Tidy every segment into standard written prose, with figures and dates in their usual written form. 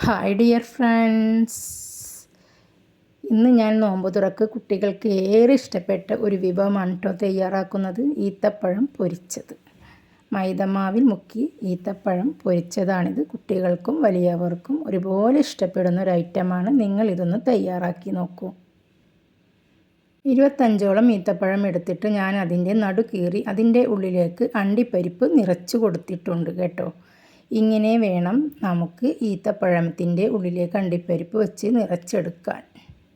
Hi dear friends, ഇന്ന് ഞാൻ നോമ്പ് തുറക്ക് കുട്ടികൾക്ക് ഏറെ ഇഷ്ടപ്പെട്ട ഒരു വിഭവമാണ് കേട്ടോ തയ്യാറാക്കുന്നത്. ഈത്തപ്പഴം പൊരിച്ചത്. മൈദമാവിൽ മുക്കി ഈത്തപ്പഴം പൊരിച്ചതാണിത്. കുട്ടികൾക്കും വലിയവർക്കും ഒരുപോലെ ഇഷ്ടപ്പെടുന്ന ഒരു ഐറ്റമാണ്. നിങ്ങളിതൊന്ന് തയ്യാറാക്കി നോക്കൂ. 25ഓളം ഈത്തപ്പഴം എടുത്തിട്ട് ഞാൻ അതിൻ്റെ നടു കീറി അതിൻ്റെ ഉള്ളിലേക്ക് അണ്ടിപ്പരിപ്പ് നിറച്ച് കൊടുത്തിട്ടുണ്ട് കേട്ടോ. ഇങ്ങനെ വേണം നമുക്ക് ഈത്തപ്പഴത്തിൻ്റെ ഉള്ളിലേക്ക് അണ്ടിപ്പരിപ്പ് വെച്ച് നിറച്ചെടുക്കാൻ.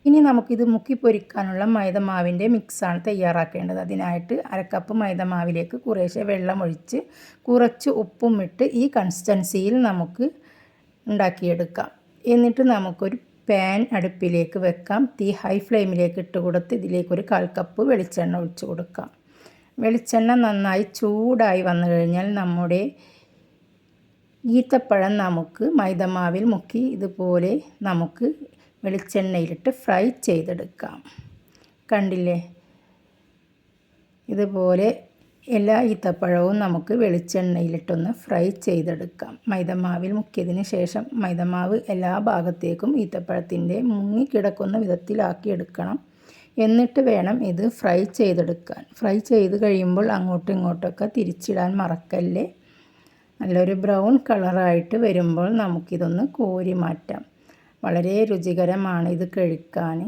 ഇനി നമുക്കിത് മുക്കി പൊരിക്കാനുള്ള മൈദമാവിൻ്റെ മിക്സാണ് തയ്യാറാക്കേണ്ടത്. അതിനായിട്ട് 1/2 കപ്പ് മൈദമാവിലേക്ക് കുറേശ്ശെ വെള്ളമൊഴിച്ച് കുറച്ച് ഉപ്പും ഇട്ട് ഈ കൺസിസ്റ്റൻസിയിൽ നമുക്ക് ഉണ്ടാക്കിയെടുക്കാം. എന്നിട്ട് നമുക്കൊരു പാൻ അടുപ്പിലേക്ക് വെക്കാം. തീ ഹൈ ഫ്ലെയിമിലേക്ക് ഇട്ട് കൊടുത്ത് ഇതിലേക്കൊരു 1/4 കപ്പ് വെളിച്ചെണ്ണ ഒഴിച്ച് കൊടുക്കാം. വെളിച്ചെണ്ണ നന്നായി ചൂടായി വന്നു കഴിഞ്ഞാൽ നമ്മുടെ ഈത്തപ്പഴം നമുക്ക് മൈദമാവിൽ മുക്കി ഇതുപോലെ നമുക്ക് വെളിച്ചെണ്ണയിലിട്ട് ഫ്രൈ ചെയ്തെടുക്കാം. കണ്ടില്ലേ, ഇതുപോലെ എല്ലാ ഈത്തപ്പഴവും നമുക്ക് വെളിച്ചെണ്ണയിലിട്ടൊന്ന് ഫ്രൈ ചെയ്തെടുക്കാം. മൈദമാവിൽ മുക്കിയതിന് ശേഷം മൈദമാവ് എല്ലാ ഭാഗത്തേക്കും ഈത്തപ്പഴത്തിൻ്റെ മുങ്ങിക്കിടക്കുന്ന വിധത്തിലാക്കിയെടുക്കണം. എന്നിട്ട് വേണം ഇത് ഫ്രൈ ചെയ്തെടുക്കാൻ. ഫ്രൈ ചെയ്ത് കഴിയുമ്പോൾ അങ്ങോട്ടും ഇങ്ങോട്ടൊക്കെ തിരിച്ചിടാൻ മറക്കല്ലേ. നല്ലൊരു ബ്രൗൺ കളറായിട്ട് വരുമ്പോൾ നമുക്കിതൊന്ന് കോരി മാറ്റാം. വളരെ രുചികരമാണ് ഇത് കഴിക്കാൻ.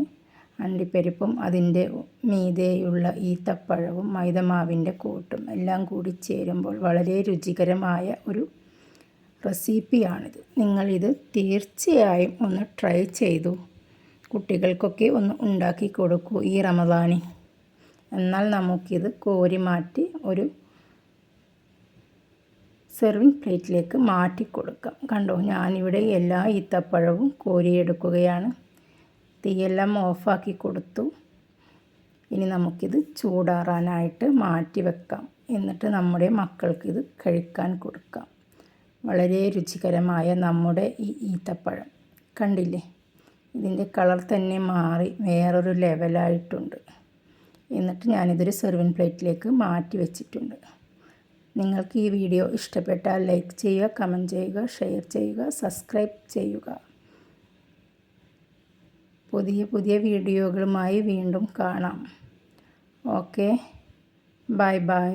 അണ്ടിപ്പരിപ്പും അതിൻ്റെ മീതെയുള്ള ഈത്തപ്പഴവും മൈദമാവിൻ്റെ കൂട്ടും എല്ലാം കൂടി ചേരുമ്പോൾ വളരെ രുചികരമായ ഒരു റെസിപ്പിയാണിത്. നിങ്ങളിത് തീർച്ചയായും ഒന്ന് ട്രൈ ചെയ്തു കുട്ടികൾക്കൊക്കെ ഒന്ന് ഉണ്ടാക്കി കൊടുക്കൂ ഈ റമദാനിൽ. എന്നാൽ നമുക്കിത് കോരി മാറ്റി ഒരു സെർവിങ് പ്ലേറ്റിലേക്ക് മാറ്റി കൊടുക്കാം. കണ്ടോ, ഞാനിവിടെ എല്ലാ ഈത്തപ്പഴവും കോരിയെടുക്കുകയാണ്. തീയെല്ലാം ഓഫാക്കി കൊടുത്തു. ഇനി നമുക്കിത് ചൂടാറാനായിട്ട് മാറ്റി വെക്കാം. എന്നിട്ട് നമ്മുടെ മക്കൾക്കിത് കഴിക്കാൻ കൊടുക്കാം. വളരെ രുചികരമായ നമ്മുടെ ഈ ഈത്തപ്പഴം കണ്ടില്ലേ, ഇതിൻ്റെ കളർ തന്നെ മാറി വേറൊരു ലെവലായിട്ടുണ്ട്. എന്നിട്ട് ഞാനിതൊരു സെർവിങ് പ്ലേറ്റിലേക്ക് മാറ്റി വെച്ചിട്ടുണ്ട്. നിങ്ങൾക്ക് ഈ വീഡിയോ ഇഷ്ടപ്പെട്ടാൽ ലൈക്ക് ചെയ്യുക, കമൻറ്റ് ചെയ്യുക, ഷെയർ ചെയ്യുക, സബ്സ്ക്രൈബ് ചെയ്യുക. പുതിയ പുതിയ വീഡിയോകളുമായി വീണ്ടും കാണാം. Okay, bye bye.